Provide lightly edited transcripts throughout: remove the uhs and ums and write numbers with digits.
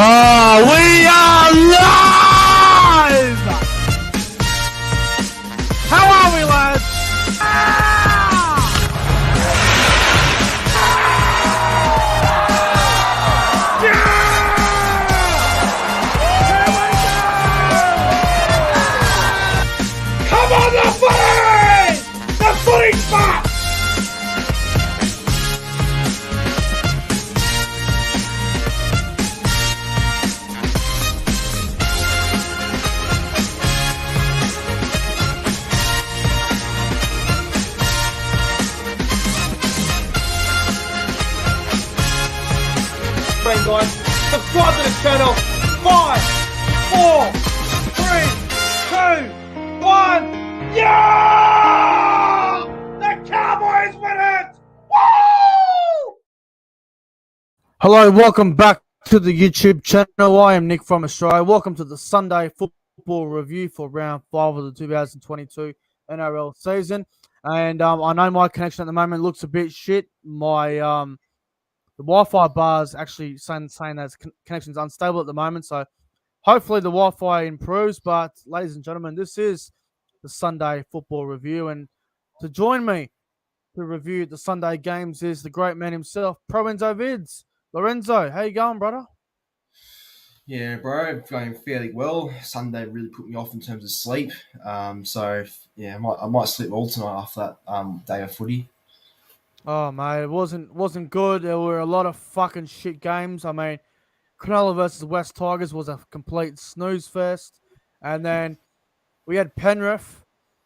Oh, we are live! How are we, lads? Come on, the footy! The footy's back! Guys, subscribe to the channel. 5, 4, 3, 2, 1. Yeah! The Cowboys win it! Woo! Hello, welcome back to the YouTube channel. I am Nick from Australia. Welcome to the Sunday football review for round 5 of the 2022 NRL season. And I know my connection at the moment looks a bit shit. The Wi-Fi bar is actually saying that connection's unstable at the moment, so hopefully the Wi-Fi improves. But, ladies and gentlemen, this is the Sunday football review, and to join me to review the Sunday games is the great man himself, Pro Enzo Vids. Lorenzo, how you going, brother? Yeah, bro, going fairly well. Sunday really put me off in terms of sleep. So yeah, I might sleep well tonight after that day of footy. Oh, mate, it wasn't good. There were a lot of fucking shit games. I mean, Cronulla versus West Tigers was a complete snooze fest. And then we had Penrith,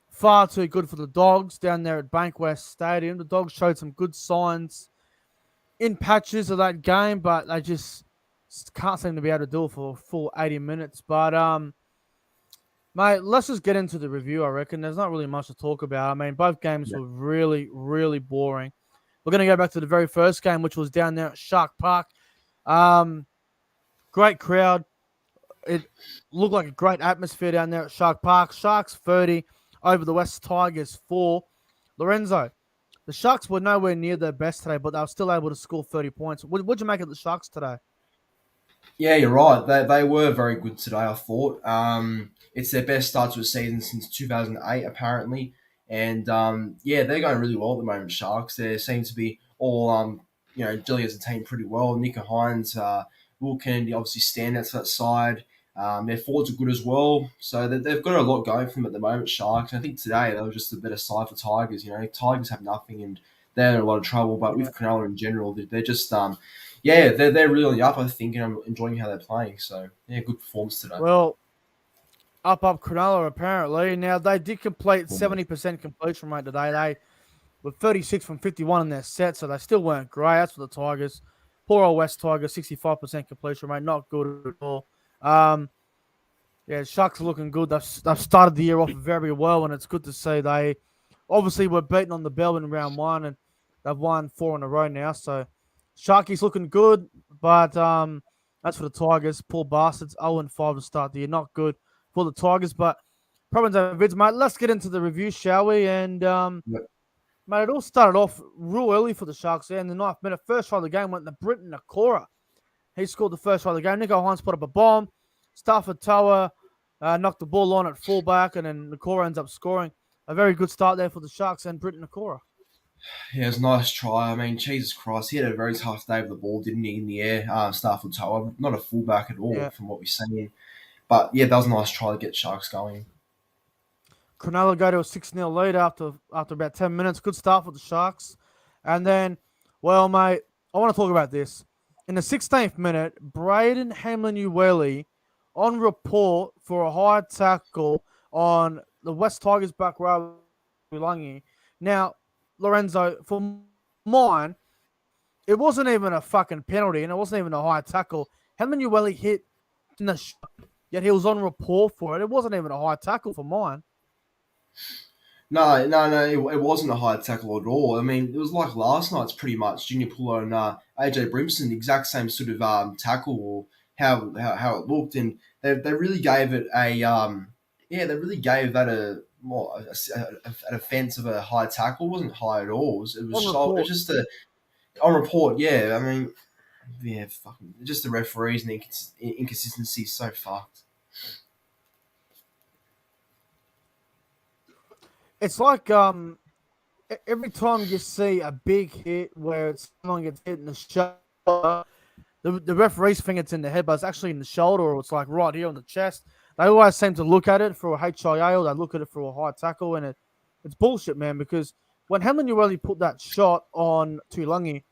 far too good for the Dogs down there at Bankwest Stadium. The Dogs showed some good signs in patches of that game, but they just can't seem to be able to do it for a full 80 minutes. But, mate, let's just get into the review, I reckon. There's not really much to talk about. I mean, both games were really, really boring. We're going to go back to the very first game, which was down there at Shark Park. Great crowd. It looked like a great atmosphere down there at Shark Park. Sharks 30 over the West Tigers 4. Lorenzo, the Sharks were nowhere near their best today, but they were still able to score 30 points. What'd you make of the Sharks today? Yeah, you're right. They were very good today, I thought. It's their best start to a season since 2008, apparently. And yeah, they're going really well at the moment, Sharks. They seem to be all, gelling as a team pretty well. Nico Hines, Will Kennedy obviously stand out to that side. Their forwards are good as well. So they've got a lot going for them at the moment, Sharks. And I think today they were just a better side for Tigers. You know, Tigers have nothing and they're in a lot of trouble. But with Cronulla in general, they're just they're really on the up, I think, and I'm enjoying how they're playing. So, yeah, good performance today. Well, up Cronulla, apparently. Now, they did complete 70% completion rate today. They were 36 from 51 in their set, so they still weren't great. That's for the Tigers. Poor old West Tigers, 65% completion rate. Not good at all. Yeah, Sharks are looking good. They've started the year off very well, and it's good to see. They obviously were beaten on the bell in round 1, and they've won 4 in a row now. So, Sharkies looking good, but that's for the Tigers. Poor bastards, 0-5 to start the year. Not good for the Tigers, but problems over vids, mate. Let's get into the review, shall we? And, mate, it all started off real early for the Sharks there in the 9th minute. First try of the game went to Britton Nakora. He scored the first try of the game. Nico Hines put up a bomb. Stafford Toa knocked the ball on at fullback, and then Nakora ends up scoring. A very good start there for the Sharks and Britton Nakora. Yeah, it was a nice try. I mean, Jesus Christ, he had a very tough day with the ball, didn't he, in the air? Stafford Toa, not a fullback at all from what we've seen. But, yeah, that was a nice try to get Sharks going. Cronulla go to a 6-0 lead after about 10 minutes. Good start for the Sharks. And then, well, mate, I want to talk about this. In the 16th minute, Braden Hamlin-Uele on report for a high tackle on the West Tigers back row, Langi. Now, Lorenzo, for mine, it wasn't even a fucking penalty, and it wasn't even a high tackle. Hamlin-Uele hit in the shot, yet he was on report for it. It wasn't even a high tackle for mine. No, it wasn't a high tackle at all. I mean, it was like last night's pretty much. Junior Pulo and AJ Brimson, the exact same sort of tackle or how it looked, and they really gave it they really gave that an offence of a high tackle. It wasn't high at all. It was just a on report. Yeah, I mean, yeah, fucking just the referees and the inconsistency is so fucked. It's like every time you see a big hit where someone gets hit in the shoulder, the referees think it's in the head, but it's actually in the shoulder or it's like right here on the chest. They always seem to look at it for a HIA or they look at it for a high tackle, and it's bullshit, man. Because when Helen really put that shot on Tuilagi,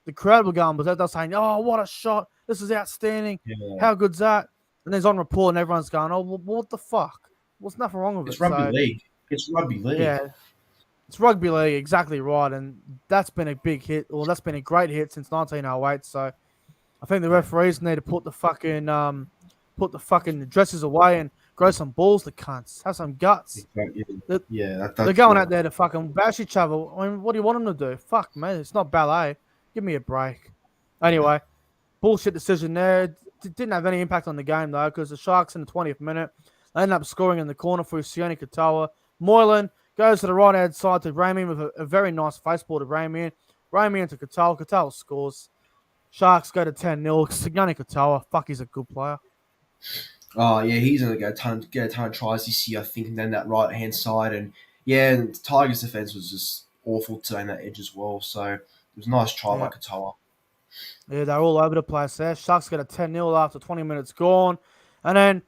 the crowd were going, but they're saying, "Oh, what a shot! This is outstanding. Yeah, How good's that?" And there's on report, and everyone's going, "Oh, well, what the fuck? What's nothing wrong with it's it?" rugby So league. It's rugby league. yeah, it's rugby league, exactly right, and that's been a big hit, or that's been a great hit since 1908. So I think the referees need to put the fucking dresses away and grow some balls to cunts, have some guts. Yeah, They're, yeah, they're going out there to fucking bash each other. I mean, what do you want them to do? Fuck, man, it's not ballet. Give me a break. Anyway, bullshit decision there. Didn't have any impact on the game though, because the Sharks in the 20th minute they ended up scoring in the corner for Sione Katoa. Moylan goes to the right hand side to Ramian with a very nice face ball to Ramian. Ramian to Katoa. Katoa scores. Sharks go to 10-0. Sione Katoa, fuck, he's a good player. Oh yeah, he's gonna get a ton of tries this year, I think, and then that right hand side, and yeah, and the Tigers' defense was just awful today on that edge as well. So it was a nice try by Yeah. Katoa. Yeah, they're all over the place there. Sharks get a 10-0 after 20 minutes gone. And then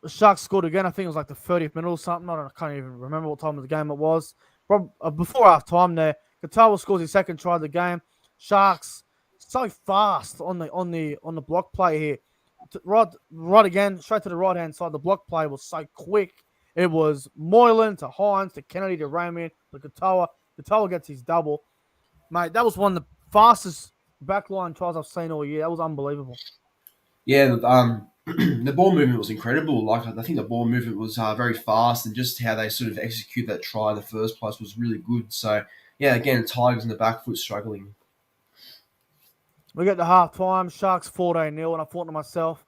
Sharks scored again. I think it was like the 30th minute or something. I can't even remember what time of the game it was. Before half time there, Katoa scores his second try of the game. Sharks so fast on the block play here. Right again, straight to the right hand side. The block play was so quick. It was Moylan to Hines to Kennedy to Ramian to Katoa. Katoa gets his double. Mate, that was one of the fastest backline tries I've seen all year. That was unbelievable. Yeah, the ball movement was incredible. Like I think the ball movement was very fast, and just how they sort of execute that try in the first place was really good. So yeah, again, Tigers in the back foot struggling. We get to half time, Sharks 14-0, and I thought to myself,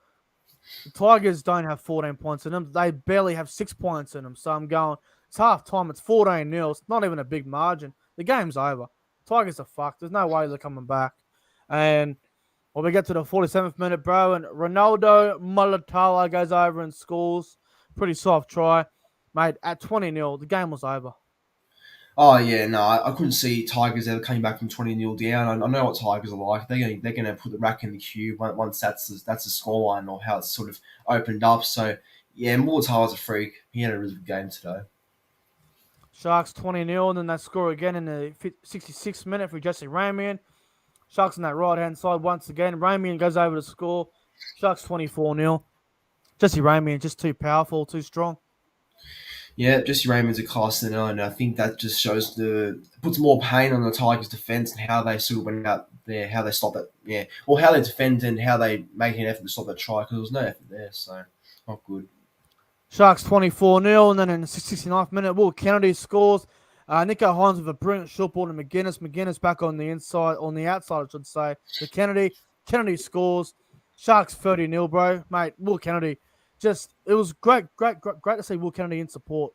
the Tigers don't have 14 points in them. They barely have 6 points in them. So I'm going, it's half time, it's 14-0. It's not even a big margin. The game's over. Tigers are fucked. There's no way they're coming back. And when we get to the 47th minute, bro, and Ronaldo Mulatala goes over and scores. Pretty soft try. Mate, at 20-0, the game was over. Oh yeah, no, I couldn't see Tigers ever coming back from 20-0 down. I know what Tigers are like. They're gonna put the rack in the queue once that's the scoreline or how it's sort of opened up. So yeah, Mulatala's a freak. He had a really good game today. Sharks 20-0, and then they score again in the 66th minute for Jesse Ramian. Sharks on that right-hand side once again. Ramian goes over to score. Sharks 24-0. Jesse Ramian just too powerful, too strong. Yeah, Jesse Raymond's a class than and I think that just shows puts more pain on the Tigers' defense and how they sort of went out there, how they stop it, yeah, or how they defend and how they make an effort to stop that try because there was no effort there, so not good. Sharks 24-0, and then in the 69th minute, Will Kennedy scores. Nico Hines with a brilliant short ball to McGuinness. McGuinness back on the outside, I should say. To Kennedy. Kennedy scores. Sharks 30-0, bro. Mate, Will Kennedy. It was great to see Will Kennedy in support.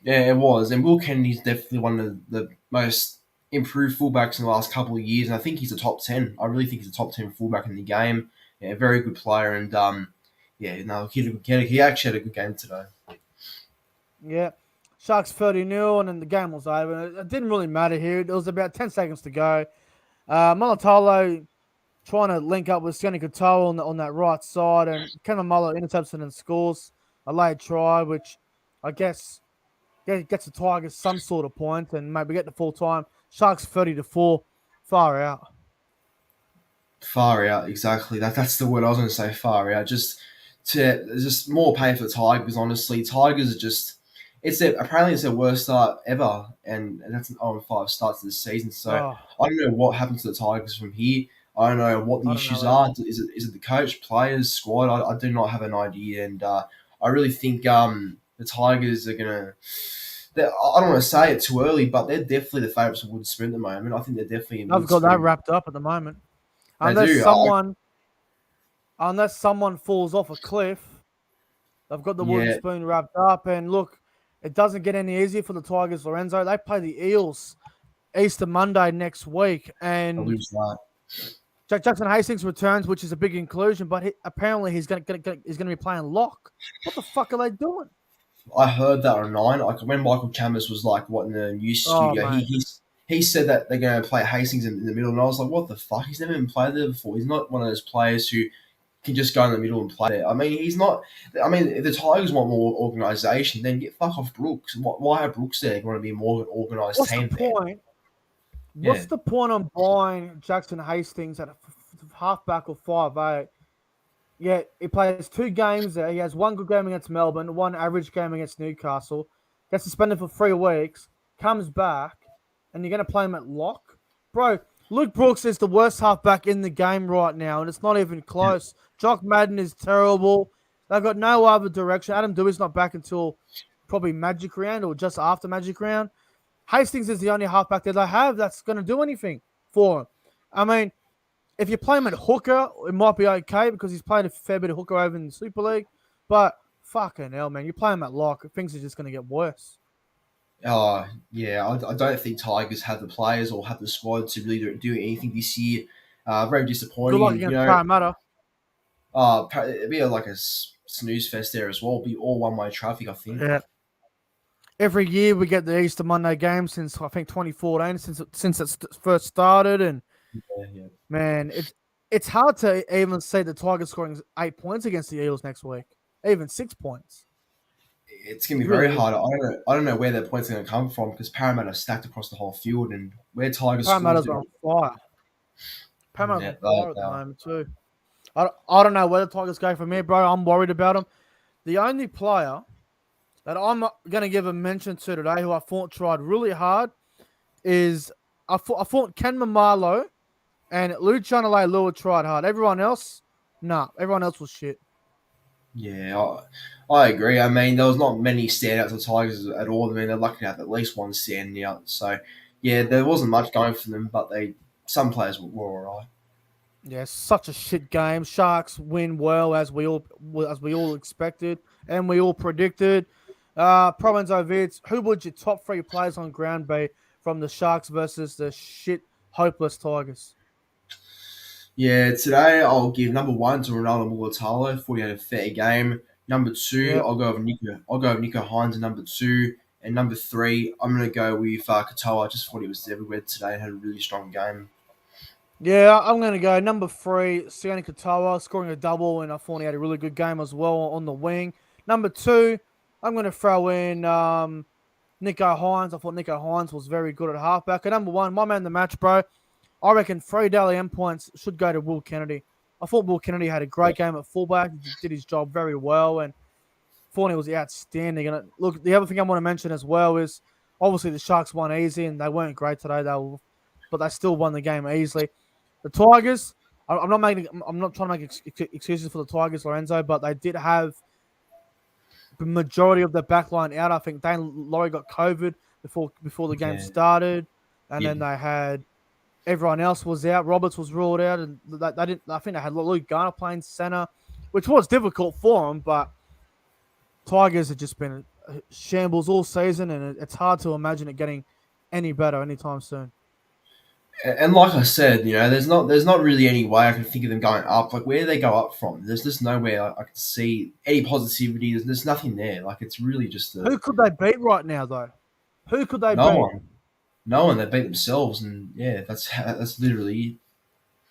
Yeah, it was, and Will Kennedy's definitely one of the most improved fullbacks in the last couple of years, and I think he's a top 10. I really think he's a top 10 fullback in the game. Yeah, very good player, and yeah, no, he actually had a good game today. Yeah. Sharks 30-0, and then the game was over. It didn't really matter here. There was about 10 seconds to go. Mulatalo trying to link up with Sione Katoa on that right side, and Kevin Muller intercepts it and scores a late try, which I guess gets the Tigers some sort of point, and maybe get the full time. Sharks 30-4, far out. Far out, exactly. That's the word I was going to say. Far out. Just more pain for the Tigers. Honestly, Tigers are just. Apparently it's their worst start ever, and that's an 0-5 start to the season. So Oh, I don't know what happens to the Tigers from here. I don't know what the I don't issues know. are. Is it the coach, players, squad? I do not have an idea, and I really think the Tigers are gonna. I don't want to say it too early, but they're definitely the favourites for Wooden Spoon at the moment. I think they're definitely in I've Wooden got that Spoon. wrapped up at the moment. They Unless do. someone falls off a cliff, they've got the wooden Yeah, spoon wrapped up. And look, it doesn't get any easier for the Tigers, Lorenzo. They play the Eels Easter Monday next week, I and lose that. Jackson Hastings returns, which is a big inclusion, but apparently he's going to be playing lock. What the fuck are they doing? I heard that online. Like when Michael Chambers was like, what in the news Oh, studio, mate. he said that they're going to play Hastings in the middle, and I was like, what the fuck? He's never even played there before. He's not one of those players who can just go in the middle and play there. I mean, he's not. I mean, if the Tigers want more organisation, then get fuck off Brooks. Why have Brooks there? You want to be a more organised What's the team there? point? Yeah. What's the point on buying Jackson Hastings at a halfback or 5'8"? Yeah, he plays 2 games there. He has 1 good game against Melbourne, 1 average game against Newcastle. Gets suspended for 3 weeks, comes back, and you're going to play him at lock? Bro, Luke Brooks is the worst halfback in the game right now, and it's not even close. Jock Madden is terrible. They've got no other direction. Adam Dewey's not back until probably Magic Round or just after Magic Round. Hastings is the only halfback that they have that's going to do anything for him. I mean, if you play him at hooker, it might be okay because he's played a fair bit of hooker over in the Super League. But fucking hell, man, you play him at lock, things are just going to get worse. Yeah. I don't think Tigers have the players or have the squad to really do anything this year. Very disappointing. Good luck And, against Parramatta. It'd be like a snooze fest there as well. It'd be all one-way traffic, I think. Yeah. Every year we get the Easter Monday game since I think 2014, since it first started, and Yeah. man, it's hard to even see the Tigers scoring 8 points against the Eagles next week, even 6 points. It's gonna be Really very is. hard. I don't know where their points are gonna come from because Parramatta are stacked across the whole field, and where Tigers scores Parramatta's do. on fire. Parramatta's Yeah, on fire at the moment too. I don't know where the Tigers go from here, bro. I'm worried about them. The only player that I'm going to give a mention to today, who I thought tried really hard, is I thought Ken Mamalo and Luciano Leilua tried hard. Everyone else, nah. Everyone else was shit. Yeah, I agree. I mean, there was not many standouts for the Tigers at all. I mean, they're lucky to have at least one standout. So, yeah, there wasn't much going for them, but some players were all right. Yeah, such a shit game. Sharks win well as we all expected and we all predicted. Provenzo Vids, who would your top 3 players on ground be from the Sharks versus the shit hopeless Tigers? Yeah, today I'll give number 1 to Ronaldo Mulatalo. Thought he had a fair game. Number 2, Yeah. I'll go with Nico Hines at number 2, and number 3, I'm gonna go with Katoa. I just thought he was everywhere today and had a really strong game. Yeah, I'm going to go number 3, Sione Katoa, scoring a double, and I thought he had a really good game as well on the wing. Number 2, I'm going to throw in Nico Hines. I thought Nico Hines was very good at halfback. And number 1, my man of the match, bro. I reckon 3 Dally M points should go to Will Kennedy. I thought Will Kennedy had a great game at fullback. He did his job very well, and thought he was outstanding. And look, the other thing I want to mention as well is obviously the Sharks won easy, and they weren't great today. But they still won the game easily. The Tigers, I'm not trying to make excuses for the Tigers, Lorenzo, but they did have the majority of their backline out. I think Dane Laurie got COVID before the game Yeah. started, and Yeah. then they had everyone else was out. Roberts was ruled out, and they didn't. I think they had Luke Garner playing center, which was difficult for them. But Tigers have just been a shambles all season, and it's hard to imagine it getting any better anytime soon. And like I said, there's not really any way I can think of them going up. Like where do they go up from? There's just no way I can see any positivity. There's nothing there. Like it's really just Who could they beat right now, though? Who could they no beat? one, no one. They beat themselves, and yeah, that's literally it.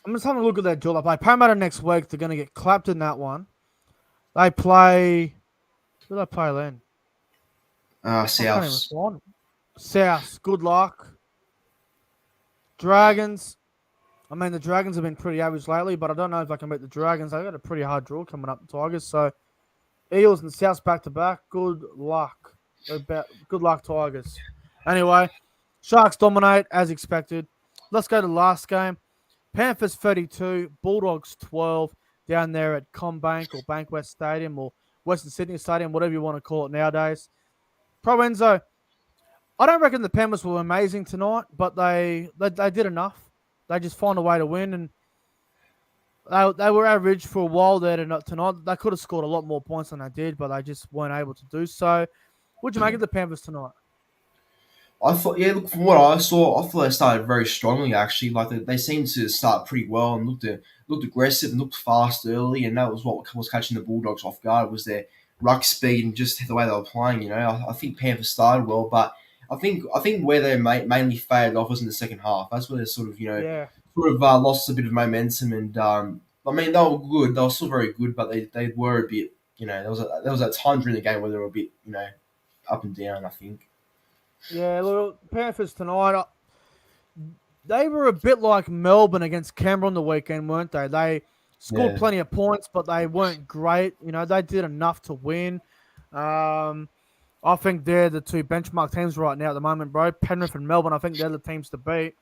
I'm just having a look at their draw. They play Parramatta next week. They're going to get clapped in that one. They play. Who do they play then? I can't even South. find them. South. Good luck. Dragons. I mean, the Dragons have been pretty average lately, but I don't know if I can beat the Dragons. They've got a pretty hard draw coming up, the Tigers. So, Eels and Souths back to back. Good luck. Good luck, Tigers. Anyway, Sharks dominate as expected. Let's go to the last game. Panthers 32, Bulldogs 12 down there at CommBank or Bankwest Stadium or Western Sydney Stadium, whatever you want to call it nowadays. Provenzo, I don't reckon the Panthers were amazing tonight, but they did enough. They just found a way to win, and they were average for a while there tonight. They could have scored a lot more points than they did, but they just weren't able to do so. What'd you make of the Panthers tonight? I thought, yeah, look, from what I saw, I thought they started very strongly, actually. Like, they seemed to start pretty well and looked aggressive and looked fast early, and that was what was catching the Bulldogs off guard, was their ruck speed and just the way they were playing, you know. I think Panthers started well, but I think where they mainly faded off was in the second half. That's where they sort of, Yeah. lost a bit of momentum, and I mean, they were good. They were still very good, but they were a bit, there was that time during the game where they were a bit, up and down, I think. Yeah, look, Panthers tonight, they were a bit like Melbourne against Canberra on the weekend, weren't they? They scored Yeah. plenty of points, but they weren't great. You know, they did enough to win. Um, I think they're the two benchmark teams right now at the moment, bro. Penrith and Melbourne, I think they're the teams to beat.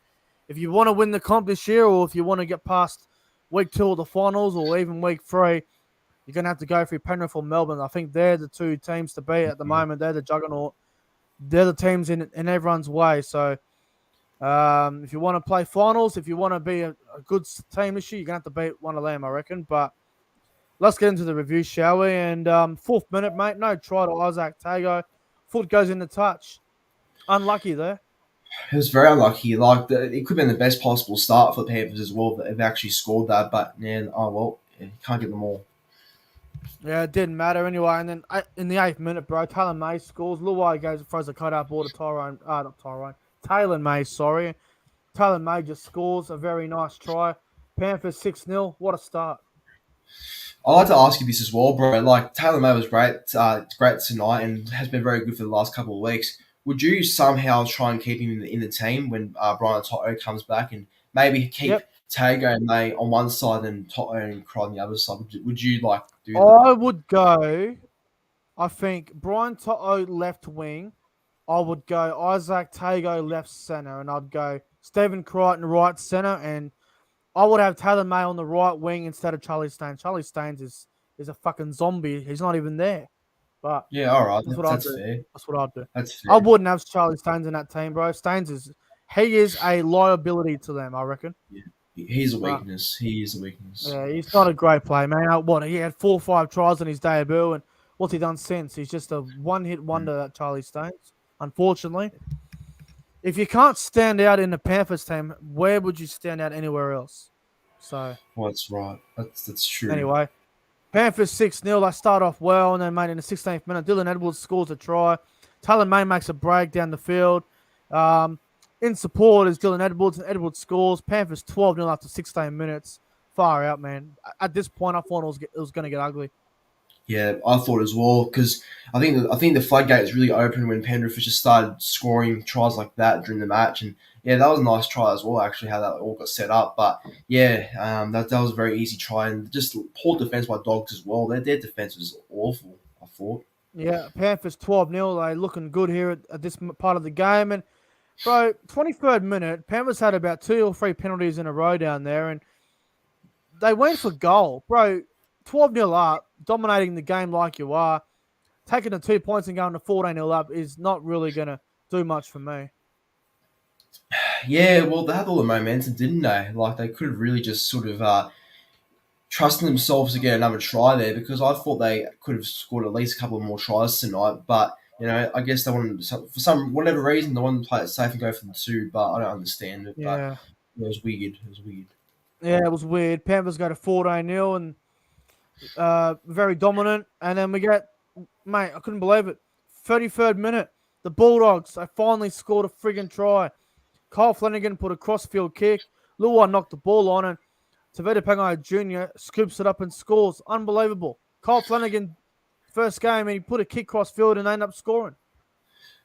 If you want to win the comp this year, or if you want to get past week 2 of the finals, or even week 3, you're going to have to go through Penrith or Melbourne. I think they're the two teams to beat at the moment. They're the juggernaut. They're the teams in everyone's way. So if you want to play finals, if you want to be a good team this year, you're going to have to beat one of them, I reckon. But let's get into the review, shall we? And fourth minute, mate, no try to Isaac Tago. Foot goes in the touch. Unlucky there. It was very unlucky. Like, it could have been the best possible start for the Panthers as well. That they've actually scored that, but yeah, oh well, yeah, you can't get them all. Yeah, it didn't matter anyway. And then in the 8th minute, bro, Taylor May scores. Luai goes and throws a cutout ball to not Tyrone. Taylor May, sorry. Taylor May just scores a very nice try. Panthers 6-0. What a start. I'd like to ask you this as well, bro. Like, Taylor May was great tonight, and has been very good for the last couple of weeks. Would you somehow try and keep him in the team when Brian Toto comes back, and maybe keep Yep. Tago and May on one side and Toto and Cry on the other side? Would you like do that? I would go, I think, Brian Toto left wing. I would go Isaac Tago left center, and I'd go Stephen Crichton right center, and I would have Taylor May on the right wing instead of Charlie Staines. Charlie Staines is a fucking zombie. He's not even there. But Yeah, all right, that's what I'd that's do. fair. That's what I'd do. That's I fair. wouldn't have Charlie Staines in that team, bro. He is a liability to them, I reckon. Yeah. He's a But weakness. He is a weakness. yeah, he's not a great player, man. What, he had 4 or 5 tries on his debut, and what's he done since? He's just a one-hit wonder, that Charlie Staines. Unfortunately, if you can't stand out in the Panthers team, where would you stand out anywhere else? So Well, that's right. That's true. anyway, Panthers 6-0. They start off well, and then, mate, in the 16th minute, Dylan Edwards scores a try. Taylor May makes a break down the field. In support is Dylan Edwards, and Edwards scores. Panthers 12-0 after 16 minutes. Far out, man. At this point, I thought it was going to get ugly. Yeah, I thought as well, because I think the floodgates really opened when Penrith just started scoring tries like that during the match, and yeah, that was a nice try as well. Actually, how that all got set up, but yeah, that was a very easy try, and just poor defense by Dogs as well. Their defense was awful, I thought. Yeah, Panthers 12-0. They looking good here at this part of the game. And, bro, 23rd minute, Panthers had about 2 or 3 penalties in a row down there, and they went for goal. Bro, 12-0 up, dominating the game like you are, taking the 2 points and going to 14-0 up is not really going to do much for me. Yeah, well, they had all the momentum, didn't they? Like, they could have really just sort of trusted themselves to get another try there, because I thought they could have scored at least a couple of more tries tonight. But I guess they wanted, for some whatever reason, they wanted to play it safe and go for the two. But I don't understand it. But Yeah. it was weird. It was weird. Yeah, it was weird. Panthers go to 14-0 and very dominant. And then we get, mate, I couldn't believe it. 33rd minute, the Bulldogs, they finally scored a friggin' try. Kyle Flanagan put a crossfield kick. Luai knocked the ball on, and Tavita Pangai Jr. scoops it up and scores. Unbelievable. Kyle Flanagan, first game, and he put a kick crossfield and they ended up scoring.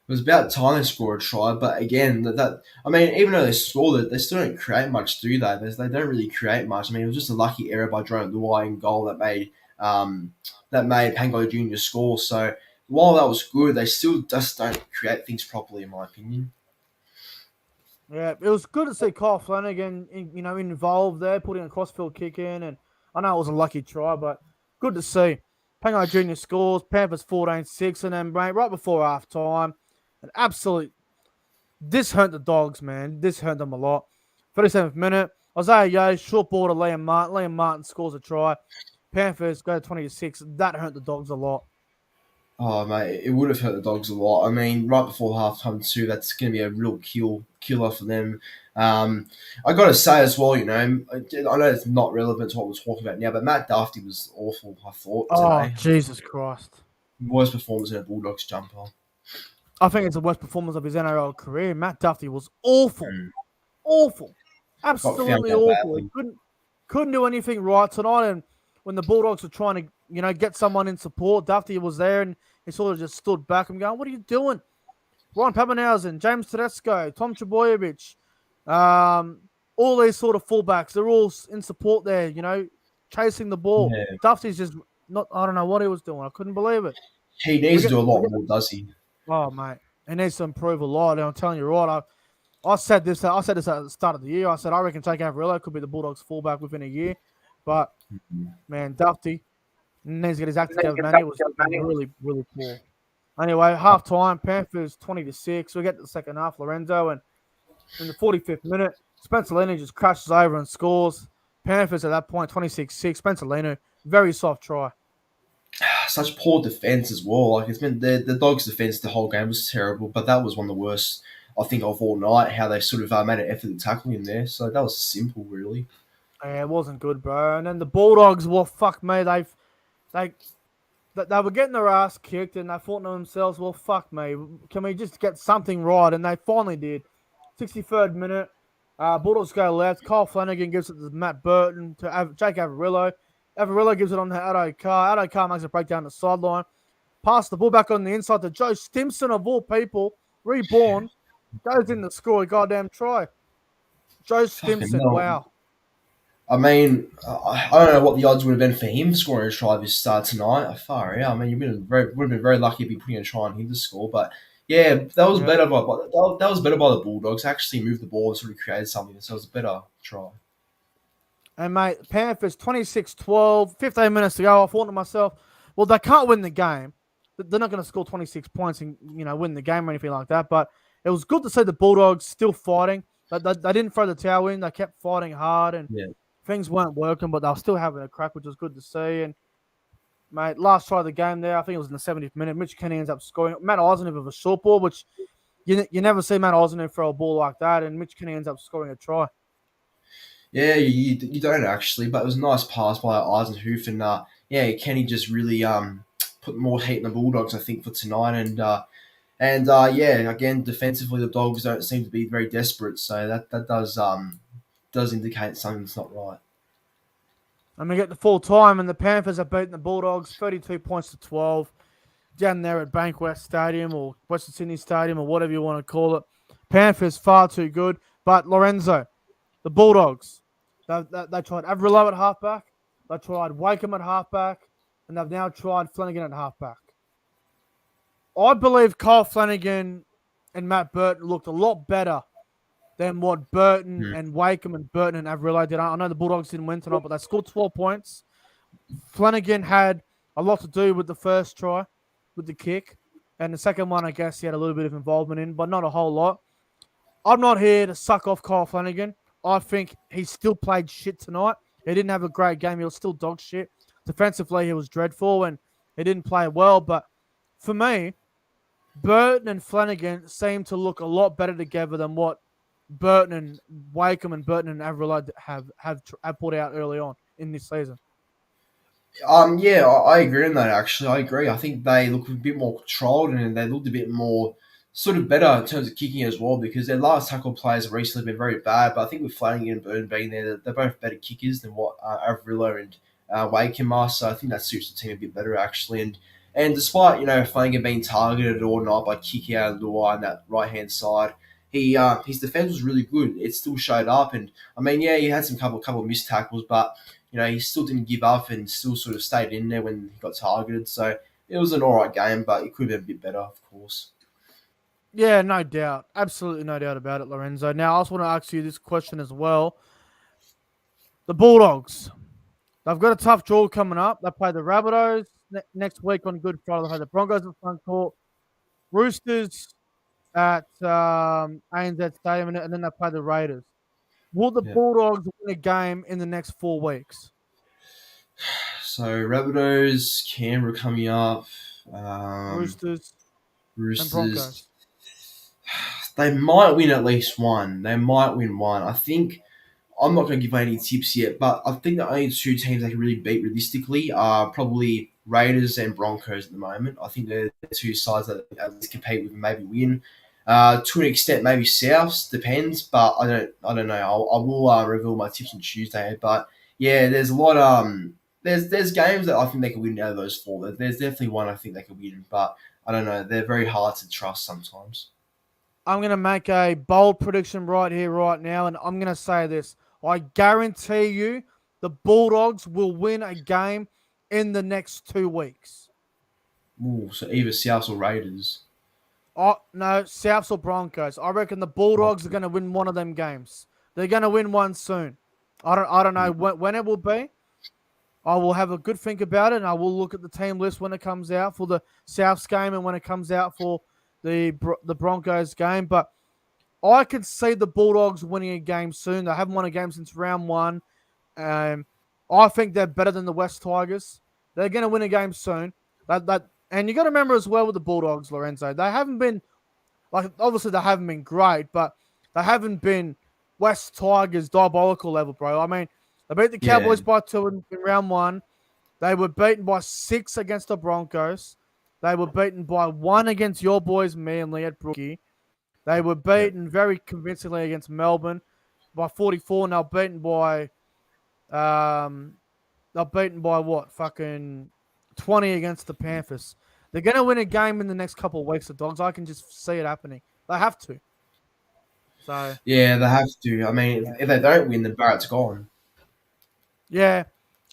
It was about time they scored a try, but again, that I mean, even though they scored it, they still don't create much, do they? They don't really create much. I mean, it was just a lucky error by Jerome Luai in goal that made Pango Junior score. So while that was good, they still just don't create things properly, in my opinion. Yeah, it was good to see Kyle Flanagan, involved there, putting a crossfield kick in, and I know it was a lucky try, but good to see. Pangai Jr. scores, Panthers 14-6, and then, mate, right before half time, an absolute. This hurt the Dogs, man. This hurt them a lot. 37th minute, Isaiah Yeo, short ball to Liam Martin. Liam Martin scores a try. Panthers go to 20-6. That hurt the Dogs a lot. Oh mate, it would have hurt the Dogs a lot. I mean, right before halftime too, that's going to be a real killer for them. Um, I got to say as well, I know it's not relevant to what we're talking about now, but Matt Duffy was awful. I thought Oh, today, Jesus Christ. worst performance in a Bulldogs jumper. I think it's the worst performance of his NRL career. Matt Duffy was awful. Mm. Awful. Got found Absolutely out awful. He badly. couldn't do anything right tonight. And when the Bulldogs were trying to, get someone in support, Duffy was there and he sort of just stood back and going, "What are you doing?" Ryan Papenhausen, James Tedesco, Tom Trbojevic, um, all these sort of fullbacks, they're all in support there, chasing the ball. Yeah, Duffy's just not, I don't know what he was doing. I couldn't believe it. he We needs to get, do a we lot get, more, does he? oh, mate, he needs to improve a lot. And I'm telling you, right, I said this at the start of the year. I said, I reckon Jake Averillo could be the Bulldogs fullback within a year. But, man, Duffy needs to get his act together, man. He was really, really poor. Anyway, half time, Panthers 20-6. We get to the second half, Lorenzo, and in the 45th minute, Spencer Leno just crashes over and scores. Panthers at that point, 26-6. Spencer Leno, very soft try. Such poor defense as well. Like it's been the Dogs' defense the whole game was terrible, but that was one of the worst I think of all night. How they sort of made an effort to tackle him there. So that was simple, really. Yeah, it wasn't good, bro. And then the Bulldogs, well, fuck me, they they were getting their ass kicked, and they thought to themselves, well, fuck me, can we just get something right? And they finally did. 63rd minute, Bulldogs go left. Kyle Flanagan gives it to Matt Burton to Jake Averillo. Averillo gives it on to Addo Carr. Addo Carr makes a break down the sideline. Pass the ball back on the inside to Joe Stimson, of all people, reborn, goes in to score a goddamn try. Joe Fucking Stimson, no. wow. I mean, I don't know what the odds would have been for him scoring a try this start tonight. Far out. I mean, would have been very lucky to be putting a try on him to score. But yeah, that was Yeah. better that was better by the Bulldogs. Actually moved the ball and sort of created something. So it was a better try. And, mate, Panthers 26-12, 15 minutes to go. I thought to myself, well, they can't win the game. They're not going to score 26 points and, win the game or anything like that. But it was good to see the Bulldogs still fighting. They didn't throw the towel in. They kept fighting hard and Yeah. things weren't working, but they were still having a crack, which was good to see. And, mate, last try of the game there, I think it was in the 70th minute. Mitch Kenny ends up scoring. Matt Eisenhower with a short ball, which you never see Matt Eisenhower throw a ball like that. And Mitch Kenny ends up scoring a try. Yeah, you don't actually, but it was a nice pass by Eisenhoof, and yeah, Kenny just really put more heat in the Bulldogs, I think, for tonight, and yeah, again, defensively, the Dogs don't seem to be very desperate, so that does indicate something's not right. And we get the full time, and the Panthers are beating the Bulldogs 32 points to 12 down there at Bankwest Stadium or Western Sydney Stadium or whatever you want to call it. Panthers far too good. But Lorenzo, the Bulldogs, they tried Averillo at halfback, they tried Wakeham at halfback, and they've now tried Flanagan at halfback. I believe Kyle Flanagan and Matt Burton looked a lot better than what Burton Hmm. and Wakeham and Burton and Averillo did. I know the Bulldogs didn't win tonight, but they scored 12 points. Flanagan had a lot to do with the first try, with the kick. And the second one, I guess he had a little bit of involvement in, but not a whole lot. I'm not here to suck off Kyle Flanagan. I think he still played shit tonight. He didn't have a great game. He was still dog shit. Defensively, he was dreadful and he didn't play well. But for me, Burton and Flanagan seem to look a lot better together than what Burton and Wakeham and Burton and Averillo have put out early on in this season. Yeah, I agree on that. Actually, I agree. I think they look a bit more controlled and they looked a bit more sort of better in terms of kicking as well because their last tackle players have recently been very bad. But I think with Flanagan and Burton being there, they're both better kickers than what Averillo and Wakeham are. So I think that suits the team a bit better actually. And despite Flanagan being targeted all night by Kiki out of Luai on that right hand side. His defense was really good. It still showed up, and I mean, yeah, he had some couple of missed tackles, but he still didn't give up and still sort of stayed in there when he got targeted. So it was an all right game, but it could have been a bit better, of course. Yeah, no doubt. Absolutely no doubt about it, Lorenzo. Now, I also want to ask you this question as well. The Bulldogs, they've got a tough draw coming up. They play the Rabbitohs next week on Good Friday. They play the Broncos in front court, Roosters at ANZ Stadium, and then they play the Raiders. Will the Yeah. Bulldogs win a game in the next 4 weeks? So Rabbitohs, Canberra coming up. Roosters and Roosters. Broncos. They might win at least one. They might win one. I think I'm not going to give any tips yet, but I think the only two teams they can really beat realistically are probably Raiders and Broncos at the moment. I think they're the two sides that at least compete with and maybe win. To an extent, maybe Souths depends, but I don't know. I will reveal my tips on Tuesday. But yeah, there's a lot. There's games that I think they can win out of those four. There's definitely one I think they can win, but I don't know. They're very hard to trust sometimes. I'm going to make a bold prediction right here, right now, and I'm going to say this. I guarantee you the Bulldogs will win a game in the next 2 weeks. Ooh, so either Souths or Raiders. Oh, no, Souths or Broncos. I reckon the Bulldogs are going to win one of them games. They're going to win one soon. I don't know when it will be. I will have a good think about it, and I will look at the team list when it comes out for the Souths game and when it comes out for the Broncos game. But I could see the Bulldogs winning a game soon. They haven't won a game since round one. I think they're better than the West Tigers. They're going to win a game soon. And you got to remember as well with the Bulldogs, Lorenzo, they haven't been obviously they haven't been great, but they haven't been West Tigers diabolical level, bro. I mean, they beat the Cowboys by 2 in round one. They were beaten by 6 against the Broncos. They were beaten by 1 against your boys Manly at Brookie. They were beaten very convincingly against Melbourne by 44, and they're beaten by what? Fucking 20 against the Panthers. They're going to win a game in the next couple of weeks, the Dogs. I can just see it happening. They have to. So Yeah, they have to. I mean, if they don't win, then Barrett's gone. yeah,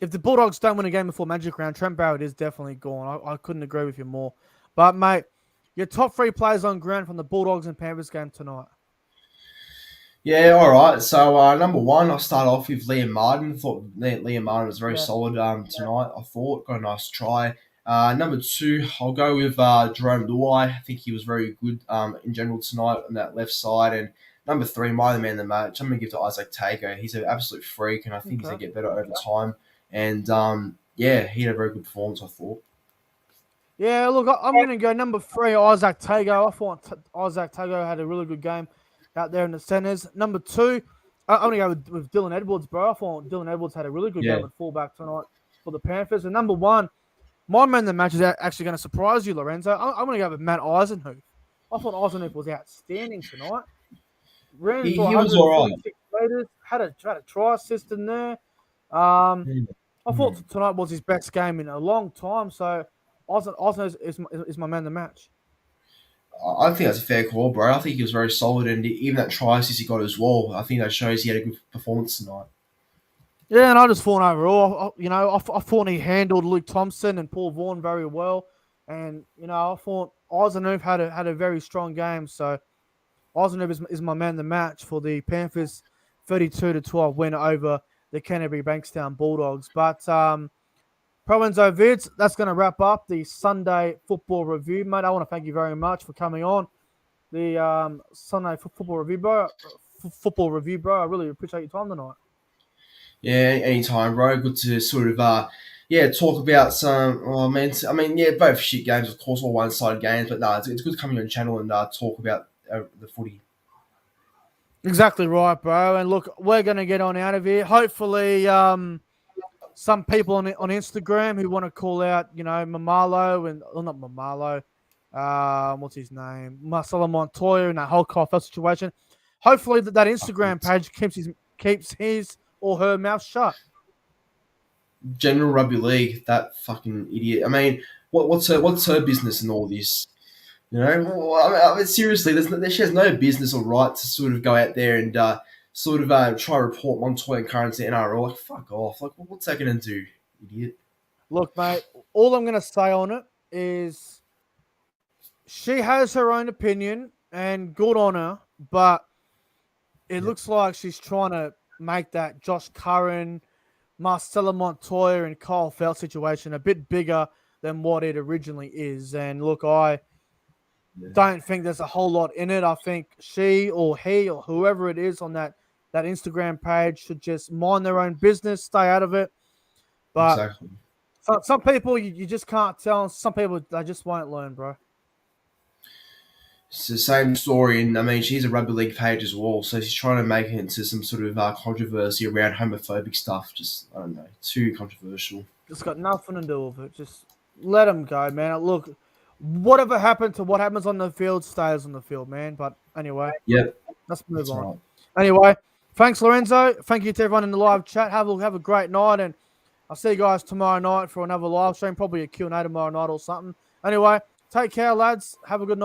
if the Bulldogs don't win a game before Magic Round, Trent Barrett is definitely gone. I couldn't agree with you more. But, mate, your top 3 players on ground from the Bulldogs and Panthers game tonight. Yeah, all right. So number one, I'll start off with Liam Martin. Thought Liam Martin was very solid tonight. I thought got a nice try. Number two, I'll go with Jerome Luai. I think he was very good in general tonight on that left side. And number three, my man of the match, I'm going to give to Isaac Tago. He's an absolute freak, and I think he's going to get better over time. And yeah, he had a very good performance, I thought. Yeah, look, I'm going to go number 3, Isaac Tago. I thought Isaac Tago had a really good game out there in the centres. Number 2, I'm going to go with Dylan Edwards, bro. I thought Dylan Edwards had a really good game at fullback tonight for the Panthers. And number 1, my man of the match is actually going to surprise you, Lorenzo. I'm going to go with Matt Eisenhuth. I thought Eisenhuth was outstanding tonight. Ran He for was all 146 meters, had a try assist in there. I thought tonight was his best game in a long time. So Eisenhuth is my man of the match. I think that's a fair call, bro. I think he was very solid, and even that try assist he got as well. I think that shows he had a good performance tonight. Yeah, and I just thought overall, I thought he handled Luke Thompson and Paul Vaughan very well, and I thought Eisenhuth had a very strong game. So Eisenhuth is my man of the match for the Panthers, 32-12 win over the Canterbury Bankstown Bulldogs. But Proenzo Vids, that's going to wrap up the Sunday football review, mate. I want to thank you very much for coming on the Sunday football review, bro. I really appreciate your time tonight. Yeah, anytime, bro. Good to sort of talk about some. Oh, man, I mean, yeah, both shit games, of course, all one-sided games. But no, it's good to come on your channel and talk about the footy. Exactly right, bro. And look, we're going to get on out of here. Hopefully, some people on Instagram who want to call out, Mamalo and not Mamalo, what's his name, Marcelo Montoya and that whole Caulfield situation. Hopefully that Instagram page keeps his or her mouth shut. General Rugby League, that fucking idiot. I mean, what's her business in all this? I mean, seriously, she has no business or right to sort of go out there and try to report Montoya and Curran to NRL. Like, fuck off. Like, what's that going to do, idiot? Look, mate, all I'm going to say on it is she has her own opinion and good on her, but it looks like she's trying to make that Josh Curran, Marcelo Montoya, and Kyle Feldt situation a bit bigger than what it originally is. And look, I don't think there's a whole lot in it. I think she or he or whoever it is on that Instagram page should just mind their own business, stay out of it. But some people you just can't tell. Some people they just won't learn, bro. It's the same story, and I mean, she's a rugby league page as well, so she's trying to make it into some sort of controversy around homophobic stuff. Just, I don't know, too controversial. It's got nothing to do with it. Just let them go, man. Look, whatever happened to what happens on the field stays on the field, man. But anyway, Yep, let's move that's on. right. Anyway, thanks, Lorenzo. Thank you to everyone in the live chat. Have a great night, and I'll see you guys tomorrow night for another live stream. Probably a Q&A tomorrow night or something. Anyway, take care, lads. Have a good night.